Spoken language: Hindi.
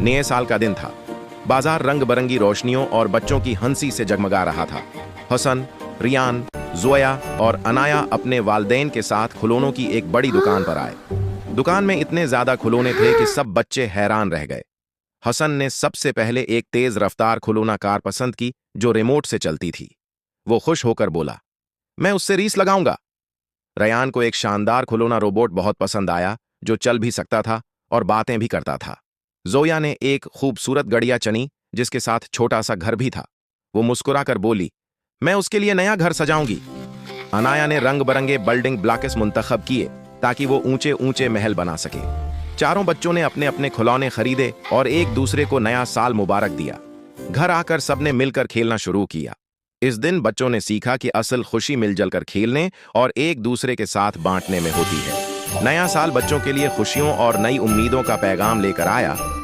नए साल का दिन था। बाजार रंग बिरंगी रोशनियों और बच्चों की हंसी से जगमगा रहा था। हसन, रियान, जोया और अनाया अपने वालदेन के साथ खिलौनों की एक बड़ी दुकान पर आए। दुकान में इतने ज्यादा खिलौने थे कि सब बच्चे हैरान रह गए। हसन ने सबसे पहले एक तेज रफ्तार खिलौना कार पसंद की जो रिमोट से चलती थी। वो खुश होकर बोला, मैं उससे रीस लगाऊंगा। रयान को एक शानदार खिलौना रोबोट बहुत पसंद आया जो चल भी सकता था और बातें भी करता था। जोया ने एक खूबसूरत गड़िया चुनी जिसके साथ छोटा सा घर भी था। वो मुस्कुराकर बोली, मैं उसके लिए नया घर सजाऊंगी। अनाया ने रंग बिरंगे बिल्डिंग ब्लॉक्स मुंतखब किए ताकि वो ऊंचे ऊंचे महल बना सके। चारों बच्चों ने अपने अपने खिलौने खरीदे और एक दूसरे को नया साल मुबारक दिया। घर आकर सबने मिलकर खेलना शुरू किया। इस दिन बच्चों ने सीखा कि असल खुशी मिलजुल कर खेलने और एक दूसरे के साथ बांटने में होती है। नया साल बच्चों के लिए खुशियों और नई उम्मीदों का पैगाम लेकर आया।